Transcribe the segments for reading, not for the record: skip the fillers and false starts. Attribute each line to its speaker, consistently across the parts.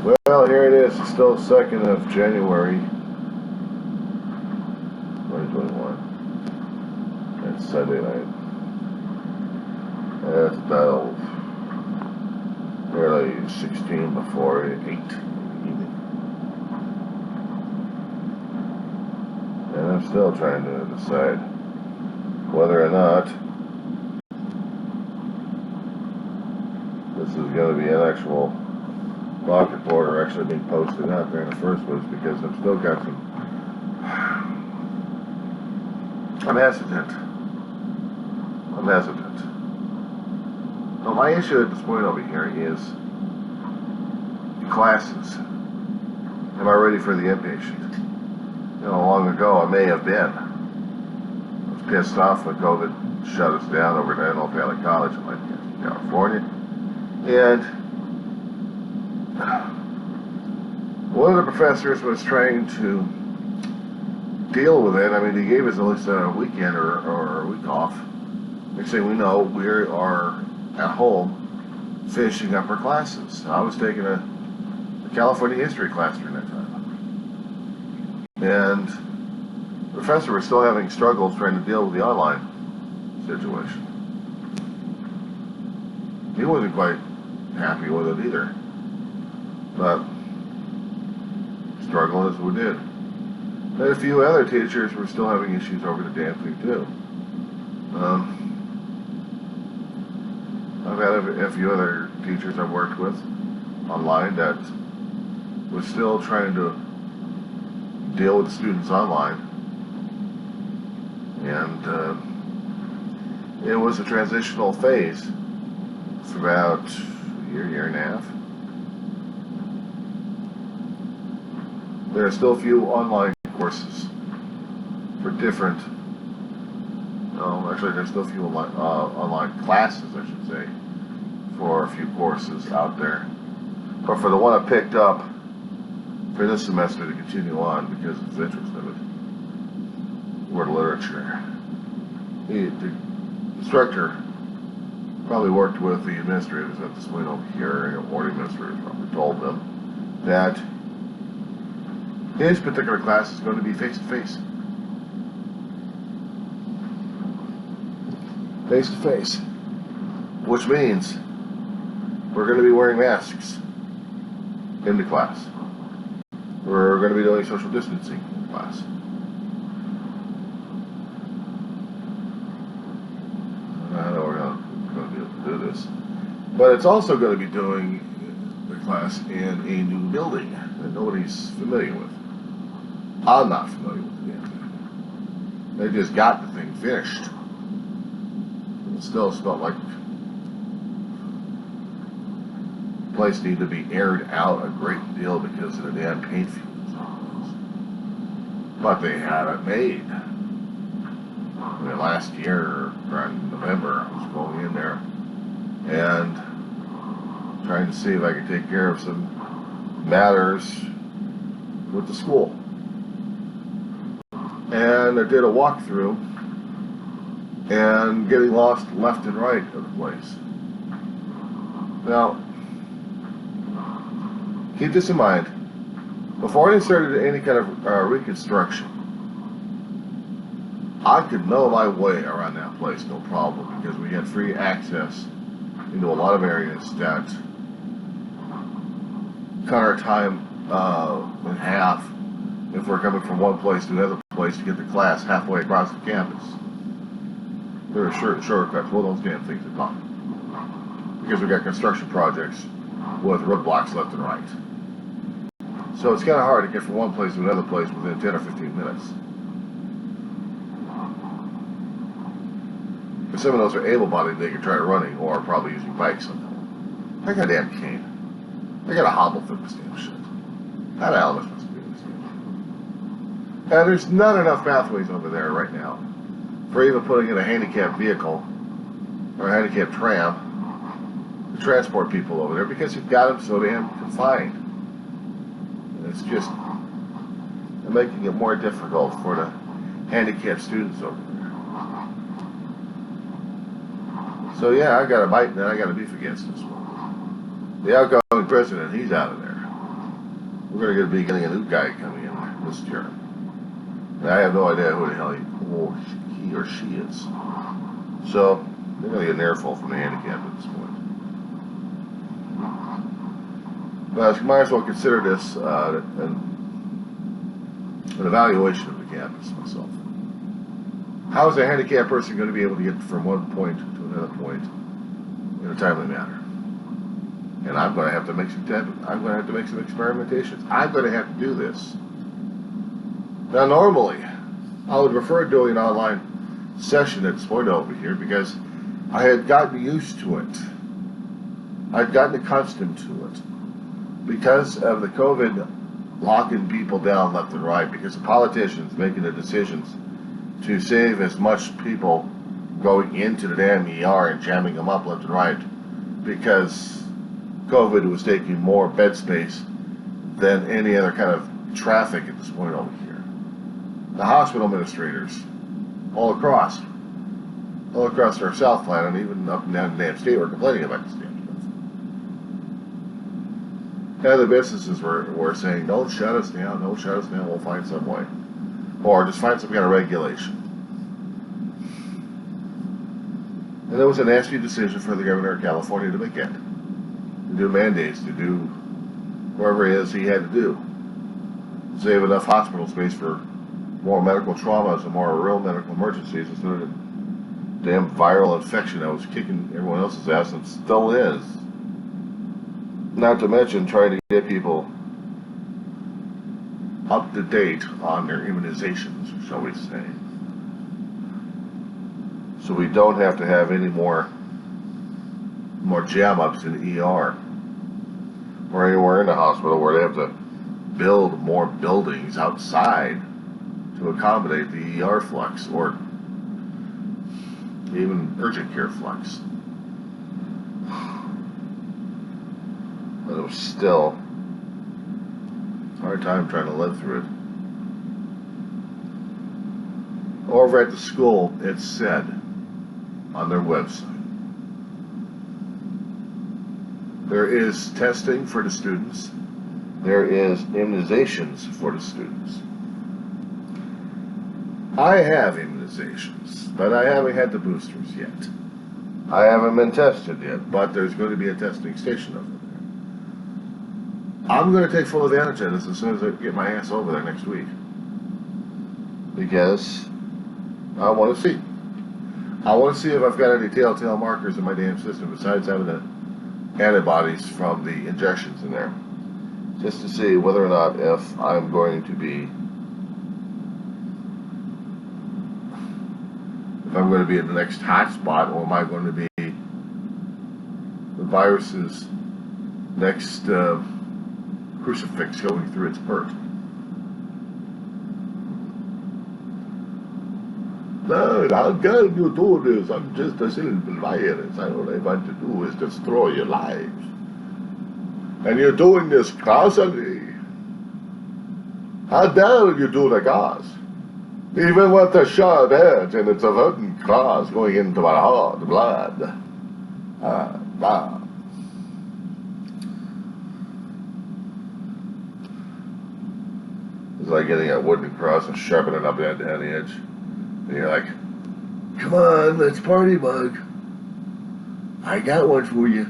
Speaker 1: Well, here it is. It's still 2nd of January, 2021. It's Sunday night. It's about nearly 16 before 8 in the evening. And I'm still trying to decide whether or not this is going to be an actual block report or actually being posted out there in the first place, because I've still got some. I'm hesitant. Well, my issue at this point over here is the classes. Am I ready for the inpatient? Long ago I may have been. I was pissed off when COVID shut us down over at Antelope Valley College in California. And one of the professors was trying to deal with it. I mean, he gave us at least a weekend or a week off. Next thing we know, we are at home finishing up our classes. I was taking a California history class during that time. And the professor was still having struggles trying to deal with the online situation. He wasn't quite happy with it either. But struggle as we did. And a few other teachers were still having issues over the damn thing too. I've had a few other teachers I've worked with online that was still trying to deal with the students online. And it was a transitional phase for about a year and a half. There are still a few online courses for different, there's still a few online classes, I should say, for a few courses out there. But for the one I picked up for this semester to continue on because of the interest of it, world literature, the instructor probably worked with the administrators at this point over here, or the administrators probably told them that his particular class is going to be face-to-face. Face-to-face. Which means we're going to be wearing masks in the class. We're going to be doing social distancing in the class. I don't know we're going to be able to do this. But it's also going to be doing the class in a new building that nobody's familiar with. I'm not familiar with the damn thing. They just got the thing finished. It still felt like the place needed to be aired out a great deal because of the damn paint fumes. But they had it made. I mean, last year, around November, I was going in there and trying to see if I could take care of some matters with the school. And I did a walkthrough and getting lost left and right of the place. Now, keep this in mind. Before I started any kind of reconstruction, I could know my way around that place, no problem, because we had free access into a lot of areas that cut our time in half if we're coming from one place to another place to get to class halfway across the campus. There are certain shortcuts. Well, those damn things are gone. Because we've got construction projects with roadblocks left and right. So it's kind of hard to get from one place to another place within 10 or 15 minutes. If some of those are able-bodied, they can try running or probably using bikes on them. I got a damn cane. I got a hobble through this damn shit. How the hell am I supposed to do this damn shit? And there's not enough pathways over there right now for even putting in a handicapped vehicle or a handicapped tram to transport people over there because you've got them so damn confined. And it's just making it more difficult for the handicapped students over there. So yeah, I got to bite and then I got to beef against this one. The outgoing president, he's out of there. we're going to getting a new guy coming in this year. And I have no idea who the hell he or she is. So they're going to get an earful from the handicap at this point. But I might as well consider this an evaluation of the campus myself. How is a handicapped person going to be able to get from one point to another point in a timely manner? And I'm going to have to make some experimentations. I'm going to have to do this. Now, normally, I would prefer doing an online session at this point over here because I had gotten used to it. I'd gotten accustomed to it because of the COVID locking people down left and right, because the politicians making the decisions to save as much people going into the damn ER and jamming them up left and right, because COVID was taking more bed space than any other kind of traffic at this point over here. The hospital administrators all across our South Planet, and even up and down the damn state, were complaining about this damn stuff. And the businesses were saying, don't shut us down, we'll find some way. Or just find some kind of regulation. And it was a nasty decision for the governor of California to make it. To do mandates, to do whatever it is he had to do. Save enough hospital space for more medical traumas and more real medical emergencies instead of the damn viral infection that was kicking everyone else's ass and still is. Not to mention trying to get people up to date on their immunizations, shall we say. So we don't have to have any more jam-ups in the ER or anywhere in the hospital where they have to build more buildings outside to accommodate the ER flux or even urgent care flux. But it was still a hard time trying to live through it. Over at the school, it said on their website, there is testing for the students. There is immunizations for the students. I have immunizations, but I haven't had the boosters yet. I haven't been tested yet, but there's going to be a testing station over there. I'm going to take full advantage of this as soon as I get my ass over there next week. Because I want to see. I want to see if I've got any telltale markers in my damn system besides having the antibodies from the injections in there. Just to see whether or not if I'm going to be in the next hotspot, or am I going to be the virus's next crucifix going through its hurt. No, how can you do this? I'm just a simple virus. All I want to do is destroy your lives. And you're doing this causally. How dare you do the cause? Even with the sharp edge, and it's a hurting cross going into my heart, blood. It's like getting a wooden cross and sharpening it up at the edge. And you're like, come on, let's party, bug. I got one for you.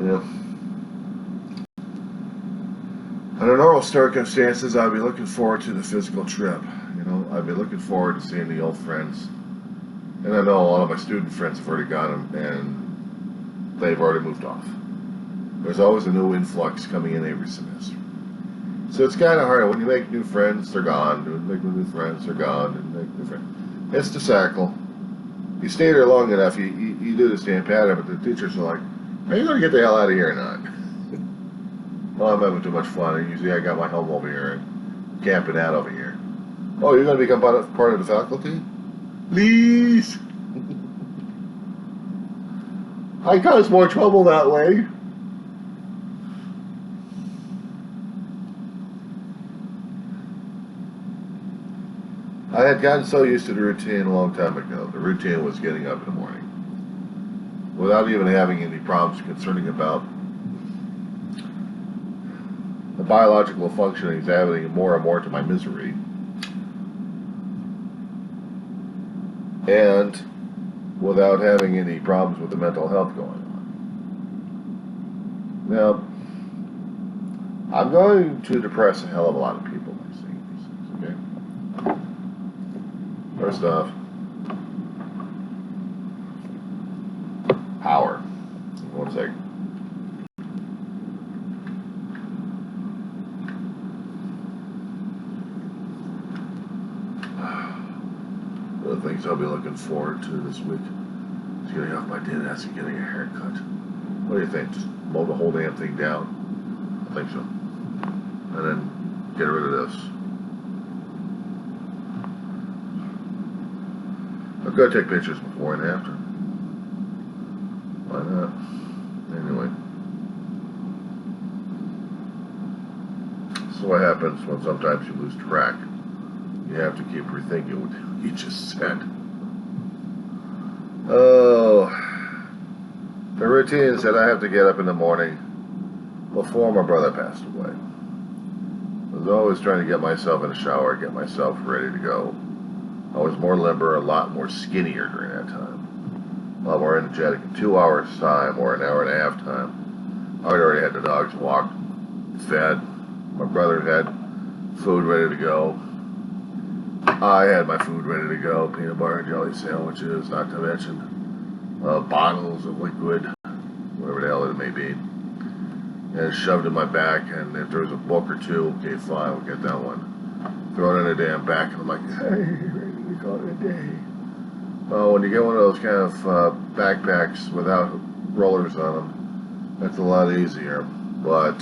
Speaker 1: Yeah. Under normal circumstances, I'd be looking forward to the physical trip. You know, I'd be looking forward to seeing the old friends. And I know a lot of my student friends have already got them, and they've already moved off. There's always a new influx coming in every semester. So it's kind of hard. When you make new friends, they're gone. When you make new friends, they're gone. And make new friends. It's the cycle. You stay there long enough, you do the same pattern, but the teachers are like, are you going to get the hell out of here or not? Well, I'm having too much fun. Usually I got my home over here and camping out over here. Oh, you're going to become part of the faculty? Please! I cause more trouble that way. I had gotten so used to the routine a long time ago. The routine was getting up in the morning, without even having any problems concerning about the biological functioning is adding more and more to my misery. And without having any problems with the mental health going on. Now, I'm going to depress a hell of a lot of people by saying these things, okay? First off, power. 1 second. The things I'll be looking forward to this week is getting off my dead ass and getting a haircut. What do you think? Just mow the whole damn thing down? I think so. And then get rid of this. I'm gonna take pictures before and after. Why not? Anyway. So what happens when sometimes you lose track? You have to keep rethinking what you just said. Oh, the routine is that I have to get up in the morning before my brother passed away. I was always trying to get myself in the shower, get myself ready to go. I was more limber, a lot more skinnier during that time. A lot more energetic. In 2 hours time or an hour and a half time, I already had the dogs walked, fed. My brother had food ready to go. I had my food ready to go, peanut butter and jelly sandwiches, not to mention bottles of liquid, whatever the hell it may be, and shoved in my back, and if there was a book or two, okay, fine, we'll get that one. Throw it in the damn back, and I'm like, hey, ready to call it a day. Well, when you get one of those kind of backpacks without rollers on them, that's a lot easier, but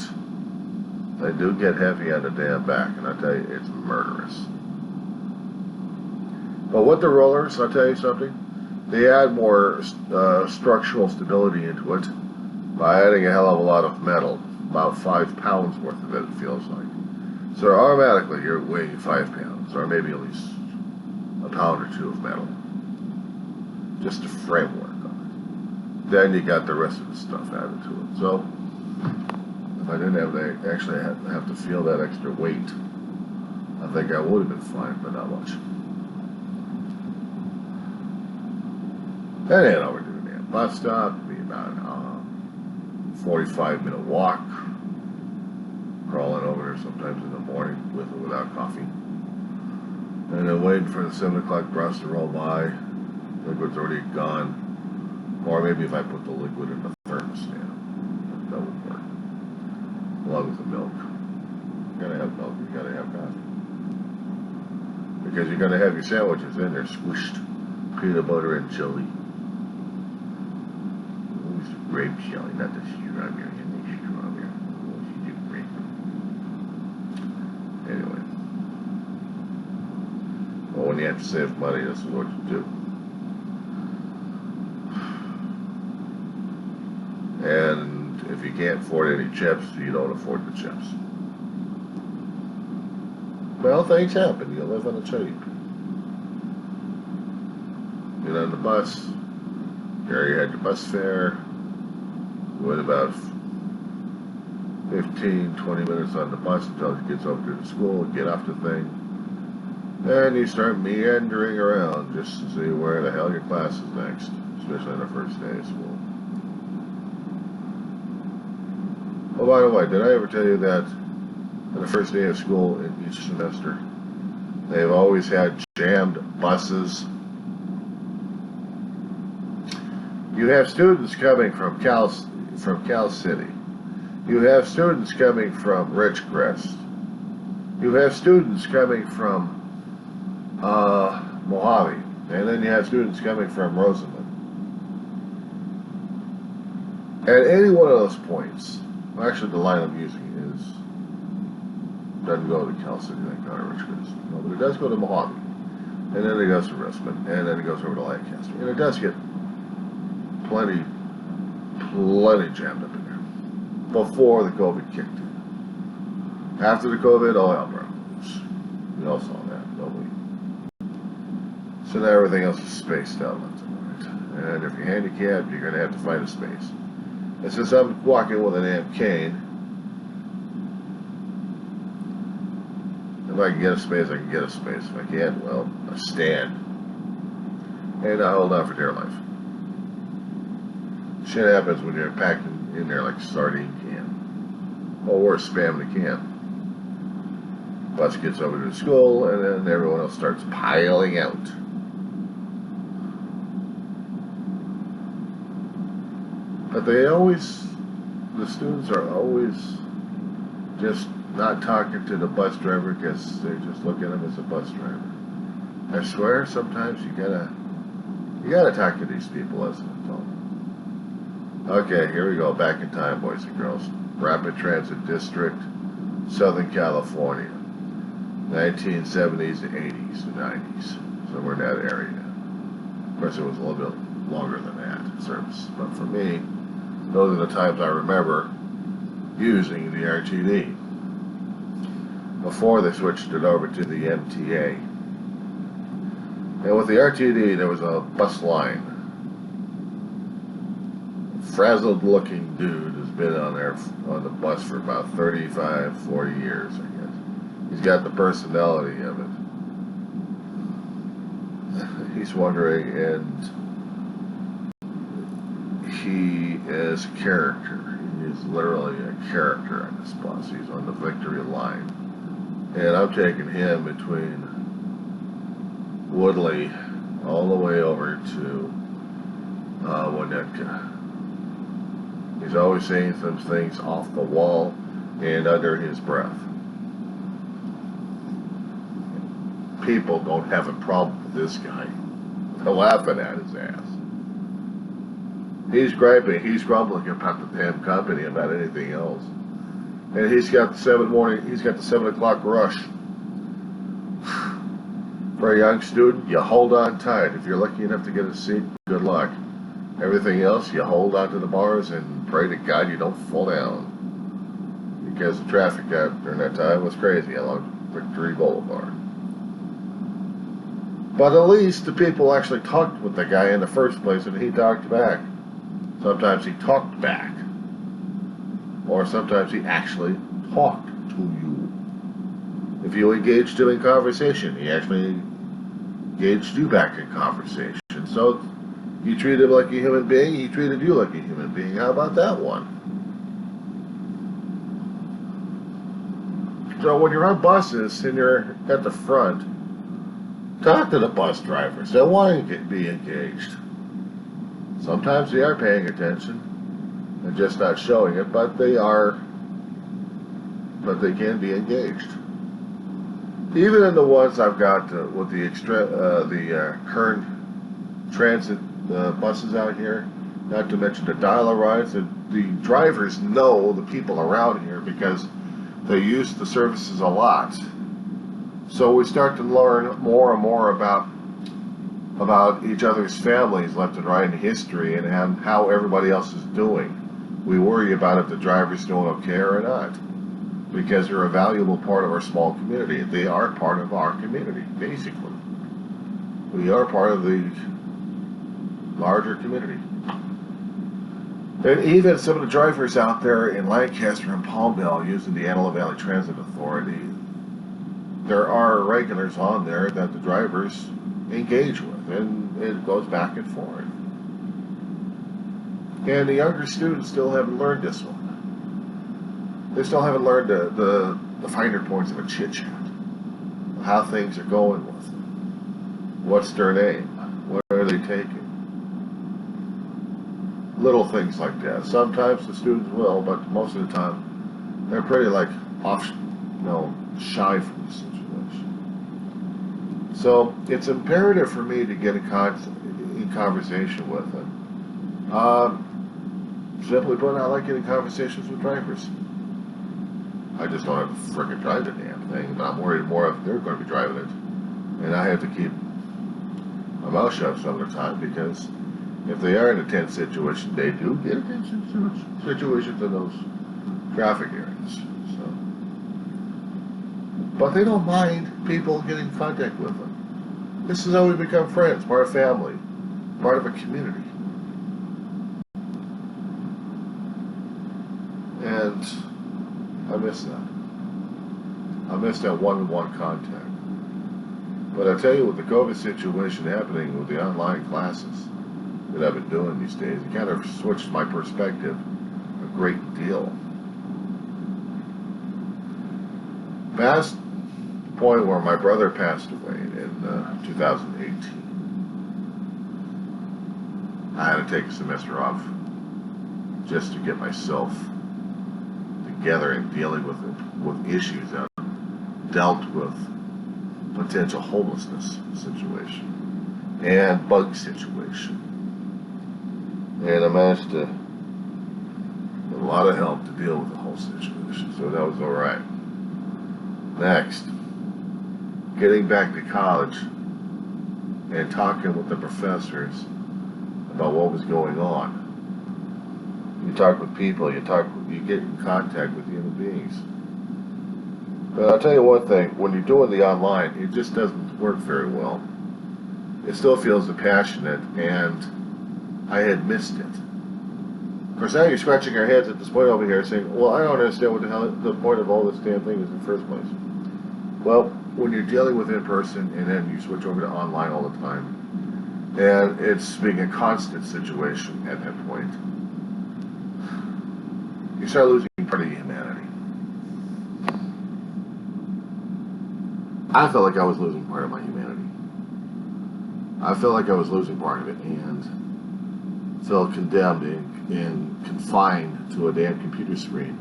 Speaker 1: they do get heavy on the damn back, and I tell you, it's murderous. But with the rollers, I'll tell you something, they add more structural stability into it by adding a hell of a lot of metal, about 5 pounds worth of it feels like. So automatically you're weighing 5 pounds, or maybe at least a pound or two of metal. Just the framework of it. Then you got the rest of the stuff added to it. So if I didn't have to actually have to feel that extra weight, I think I would have been fine, but not much. And then over to the damn bus stop, be about a 45-minute walk, crawling over there sometimes in the morning with or without coffee. And then waiting for the 7 o'clock bus to roll by. Liquid's already gone. Or maybe if I put the liquid in the thermostat, that would work. Along with the milk. You gotta have milk, you gotta have coffee. Because you're gonna have your sandwiches in there squished. Peanut butter and jelly. Grape jelly, not the strawberry. Anyway. Well, when you have to save money, this is what you do. And if you can't afford any chips, you don't afford the chips. Well, things happen. You live on a cheap. Get on the bus. You already had your bus fare. Wait about 15, 20 minutes on the bus until it gets over to the school, get off the thing. Then you start meandering around just to see where the hell your class is next, especially on the first day of school. Oh, by the way, did I ever tell you that on the first day of school in each semester, they've always had jammed buses? You have students coming from Cal City. You have students coming from Ridgecrest. You have students coming from Mojave. And then you have students coming from Rosamond. At any one of those points, actually the line I'm using doesn't go to Cal City, thank God, Ridgecrest. No, but it does go to Mojave. And then it goes to Rosamond. And then it goes over to Lancaster. And it does get plenty jammed up in there before the COVID kicked in. After the COVID, all hell broke loose. We all saw that, don't we? So now everything else is spaced out left and right. And if you're handicapped, you're going to have to find a space. And since I'm walking with an amp cane, if I can get a space, I can get a space. If I can't, well, I stand. And I hold on for dear life. Shit happens when you're packed in there like a sardine can. Or worse, spam the can. Bus gets over to the school, and then everyone else starts piling out. But the students are always just not talking to the bus driver because they just look at him as a bus driver. I swear, sometimes you gotta talk to these people as an adult. Okay, here we go, back in time, boys and girls. Rapid Transit District, Southern California, 1970s, 80s, 90s, somewhere in that area. Of course, it was a little bit longer than that service, but for me, those are the times I remember using the RTD before they switched it over to the MTA. And with the RTD, there was a bus line. A frazzled looking dude has been on the bus for about 35, 40 years, I guess. He's got the personality of it. He's wondering, and he is a character. He is literally a character on this bus. He's on the victory line. And I'm taking him between Woodley all the way over to Winnetka. He's always saying some things off the wall and under his breath. People don't have a problem with this guy. They're laughing at his ass. He's griping, he's grumbling about the damn company, about anything else. And he's got the 7 o'clock rush. For a young student, you hold on tight. If you're lucky enough to get a seat, good luck. Everything else, you hold on to the bars and pray to God you don't fall down. Because the traffic out during that time was crazy along Victory Boulevard. But at least the people actually talked with the guy in the first place, and he talked back. Sometimes he talked back. Or sometimes he actually talked to you. If you engaged him in conversation, he actually engaged you back in conversation. So you treated him like a human being, he treated you like a human being. How about that one? So when you're on buses and you're at the front, talk to the bus drivers. They want to be engaged. Sometimes they are paying attention and just not showing it, but they can be engaged. Even in the ones I've got with the current transit buses out here, not to mention the dial-a-rides, the drivers know the people around here because they use the services a lot. So we start to learn more and more about each other's families left and right in history and how everybody else is doing. We worry about if the driver's doing okay or not, because they're a valuable part of our small community. They are part of our community, basically. We are part of the larger community. And even some of the drivers out there in Lancaster and Palmdale using the Antelope Valley Transit Authority, there are regulars on there that the drivers engage with, and it goes back and forth. And the younger students still haven't learned this one. They still haven't learned the finer points of a chit-chat, how things are going with them. What's their name? What are they taking? Little things like that. Sometimes the students will, but most of the time they're pretty shy from the situation. So it's imperative for me to get in conversation with them. Simply put, I like getting conversations with drivers. I just don't have to frickin' drive the damn thing, but I'm worried more if they're going to be driving it. And I have to keep my mouth shut some of the time, because if they are in a tense situation, they do get in situations in those traffic areas. So, but they don't mind people getting in contact with them. This is how we become friends, part of family, part of a community. And I miss that. I miss that one-on-one contact. But I tell you, with the COVID situation happening with the online classes that I've been doing these days, it kind of switched my perspective a great deal. Past the point where my brother passed away in 2018, I had to take a semester off just to get myself together and dealing with issues that dealt with potential homelessness situation and bug situation. And I managed to get a lot of help to deal with the whole situation, so that was all right. Next, getting back to college and talking with the professors about what was going on. You talk with people, you get in contact with human beings. But I'll tell you one thing, when you're doing the online, it just doesn't work very well. It still feels passionate, and I had missed it. Of course, now you're scratching our heads at this point over here saying, well, I don't understand what the hell the point of all this damn thing is in the first place. Well, when you're dealing with in person and then you switch over to online all the time, and it's being a constant situation at that point, you start losing part of your humanity. I felt like I was losing part of my humanity. I felt like I was losing part of it and felt condemned and confined to a damn computer screen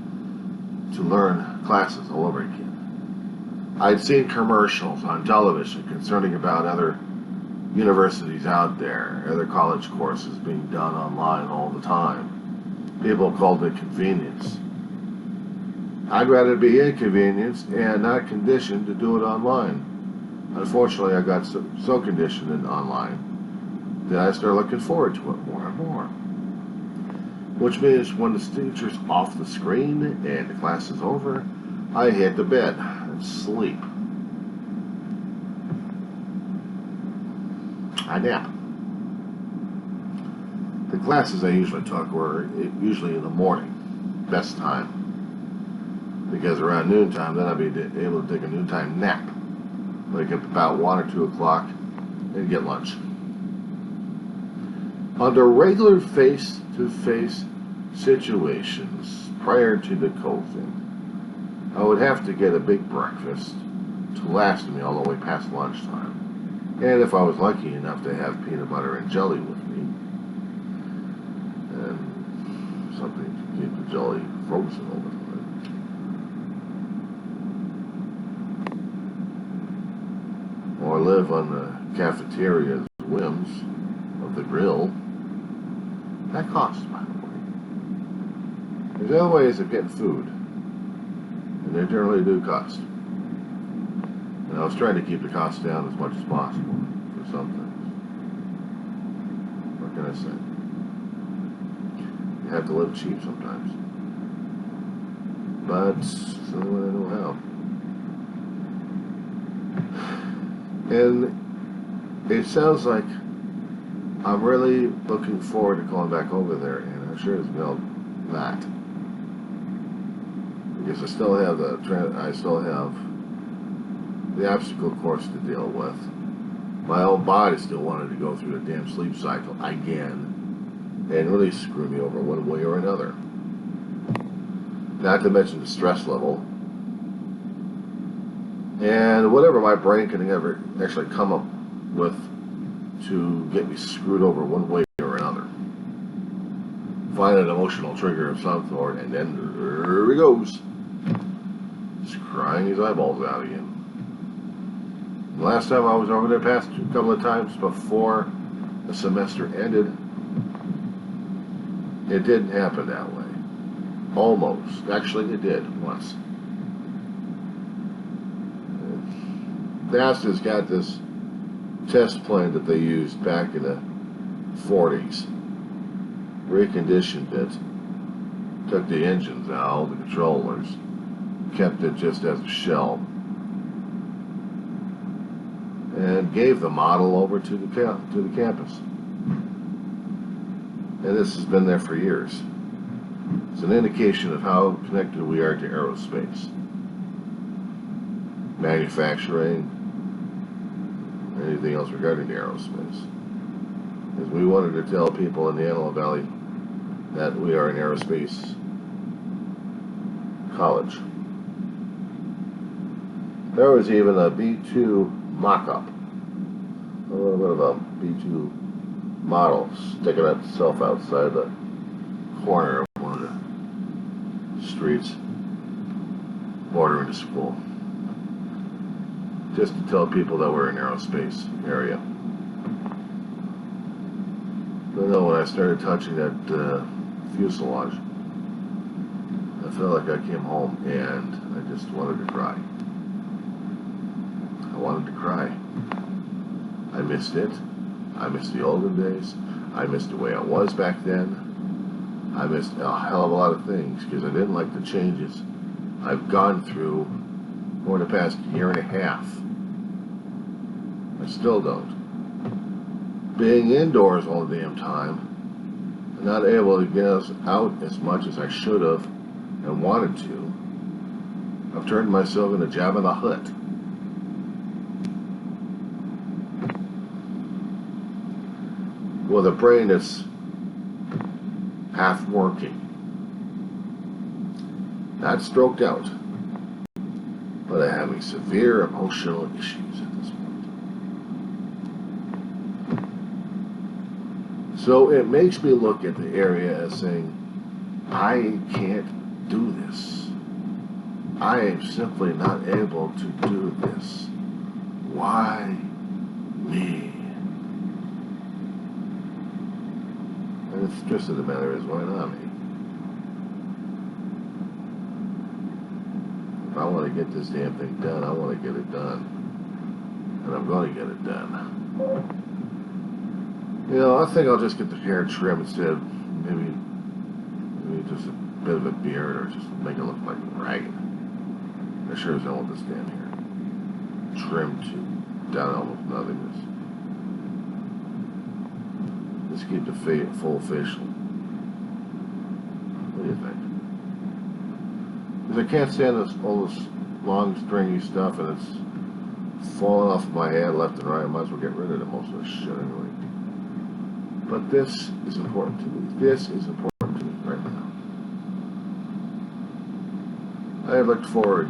Speaker 1: to learn classes all over again. I'd seen commercials on television concerning about other universities out there, other college courses being done online all the time. People called it convenience. I'd rather be inconvenienced and not conditioned to do it online. Unfortunately, I got so conditioned in online that I started looking forward to it more and more. Which means when the teacher's off the screen and the class is over, I hit the bed and sleep. I nap. The classes I usually took were usually in the morning, best time. Because around noontime, then I'd be able to take a noontime nap. Wake up about 1 or 2 o'clock and get lunch. Under regular face-to-face situations prior to the COVID, I would have to get a big breakfast to last me all the way past lunchtime. And if I was lucky enough to have peanut butter and jelly with me, and something to keep the jelly frozen all the time. Or live on the cafeteria's whims of the grill. That costs, by the way. There's other ways of getting food, and they generally do cost. And I was trying to keep the cost down as much as possible for some things. What can I say? You have to live cheap sometimes. But it's the only way I know how. And it sounds like I'm really looking forward to going back over there, and I sure as well not. Because I still have the obstacle course to deal with. My own body still wanted to go through the damn sleep cycle again and really screw me over one way or another. Not to mention the stress level and whatever my brain can ever actually come up with to get me screwed over one way or another. Find an emotional trigger of some sort, and then there he goes. Just crying his eyeballs out again. The last time I was over there, past a couple of times before the semester ended, it didn't happen that way. Almost. Actually, it did once. NASA's got this test plane that they used back in the 40s. Reconditioned it. Took the engines out, the controllers. Kept it just as a shell. And gave the model over to the campus. And this has been there for years. It's an indication of how connected we are to aerospace, manufacturing, anything else regarding the aerospace. Because we wanted to tell people in the Antelope Valley that we are an aerospace college. There was even a B-2 mock-up, a little bit of a B-2 model sticking itself outside the corner of one of the streets bordering the school, just to tell people that we're in aerospace area. But no, when I started touching that fuselage, I felt like I came home and I just wanted to cry. I wanted to cry. I missed it. I missed the olden days. I missed the way I was back then. I missed a hell of a lot of things because I didn't like the changes I've gone through over the past year and a half. I still don't. Being indoors all the damn time and not able to get us out as much as I should have and wanted to, I've turned myself into Jabba the Hutt. With a brain that's half working. Not stroked out, but I'm having severe emotional issues at this point. So it makes me look at the area as saying, I can't do this. I am simply not able to do this. Why me? And the truth of the matter is, why not me? If I want to get this damn thing done, I want to get it done. And I'm going to get it done. You know, I think I'll just get the hair trimmed instead of maybe just a bit of a beard or just make it look like a ragged. I sure as hell want this damn hair trimmed to down almost nothingness. Let's keep the full facial. What do you think? Because I can't stand all this long stringy stuff and it's falling off of my head left and right. I might as well get rid of most of this shit anyway. But this is important to me. This is important to me right now. I had looked forward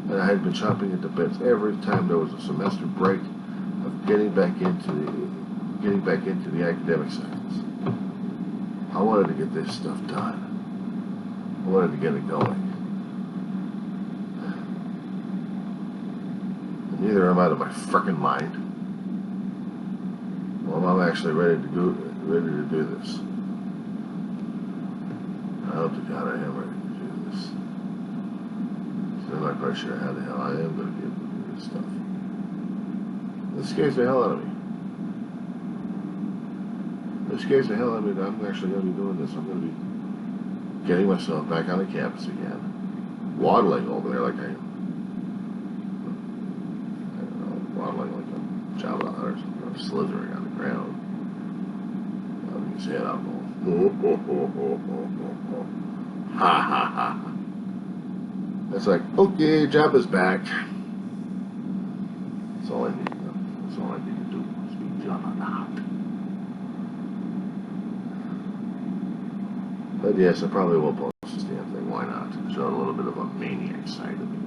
Speaker 1: and I had been chomping at the bits every time there was a semester break of getting back into the academic science. I wanted to get this stuff done. I wanted to get it going. And neither am I out of my frickin' mind. Well, I'm actually ready to do this. I hope to God I am ready to do this. So I'm not quite sure how the hell I am going to be able to do this stuff. It scares the hell out of me. It scares the hell out of me that I'm actually going to be doing this. I'm going to be getting myself back on the campus again. Waddling over there like I don't know, waddling like a Jabba the Hutt or something. I'm slithering on the ground. You can see it out going, ha ha ha. It's like, okay, Jabba's back. That's all I need to do. That's all I need to do is be Jabba the Hutt. But yes, I probably will post this damn thing. Why not? Show a little bit of a maniac side of me.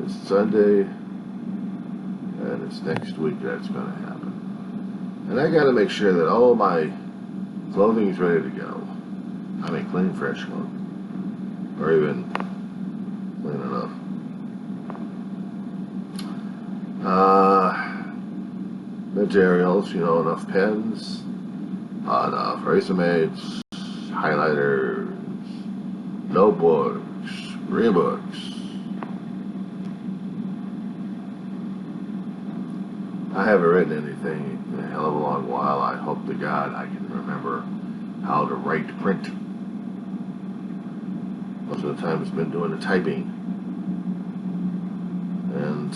Speaker 1: It's Sunday, and it's next week that's going to happen. And I got to make sure that all my clothing is ready to go. I mean, clean, fresh clothing. Or even clean enough. Materials, you know, enough pens, enough eraser mates, highlighters, notebooks, rebooks. I haven't written anything in a hell of a long while. I hope to God I can remember how to write print. Most of the time it's been doing the typing. And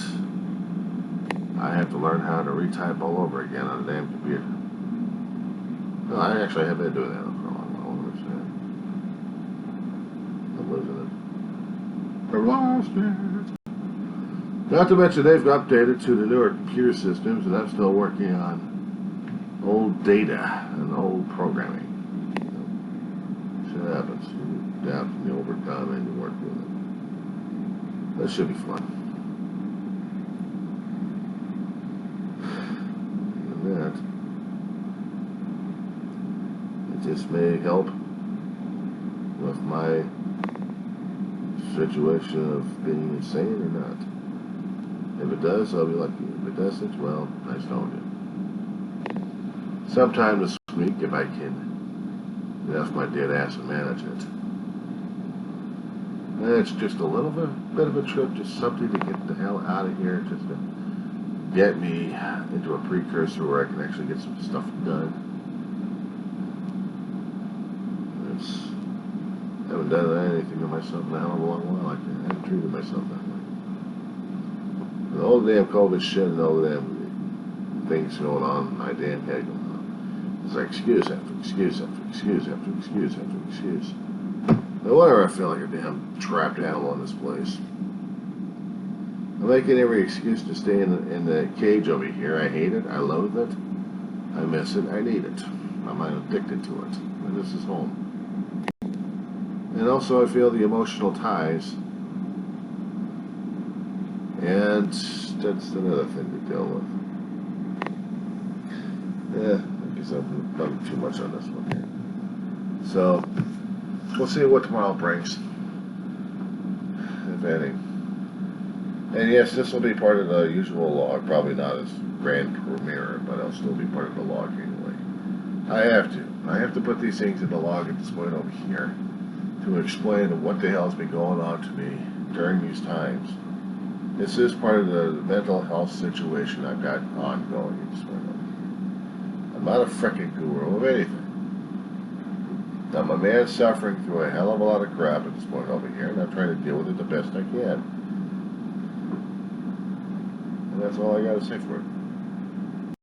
Speaker 1: I have to learn how to retype all over again on the damn computer. No, I actually have been doing that for a long while. I'm losing it. I've lost it. Not to mention they've updated to the newer computer systems, and I'm still working on old data and old programming. Shit happens. You adapt and you overcome and you work with it. That should be fun. And that, it just may help with my situation of being insane or not. If it does, I'll be lucky. If it doesn't, well, nice knowing you. Sometime this week, if I can get off my dead ass and manage it. And it's just a little bit of a trip, just something to get the hell out of here, just to get me into a precursor where I can actually get some stuff done. I haven't done anything to myself in a hell of a long while. I haven't treated myself that way. And all the damn COVID shit and all the damn things going on in my damn head going on. It's like excuse after excuse after excuse after excuse after excuse. No wonder I feel like a damn trapped animal in this place. I'm making every excuse to stay in the cage over here. I hate it. I loathe it. I miss it. I need it. I'm addicted to it. And this is home. And also I feel the emotional ties. And that's another thing to deal with. Yeah, I guess I'm bugging too much on this one here. So, we'll see what tomorrow brings, if any. And yes, this will be part of the usual log. Probably not as grand premiere, but I'll still be part of the log anyway. I have to put these things in the log at this point over here to explain what the hell's been going on to me during these times. This is part of the mental health situation I've got ongoing at this point over here. I'm not a frickin' guru of anything. I'm a man suffering through a hell of a lot of crap at this point over here, and I'm trying to deal with it the best I can. And that's all I gotta say for it.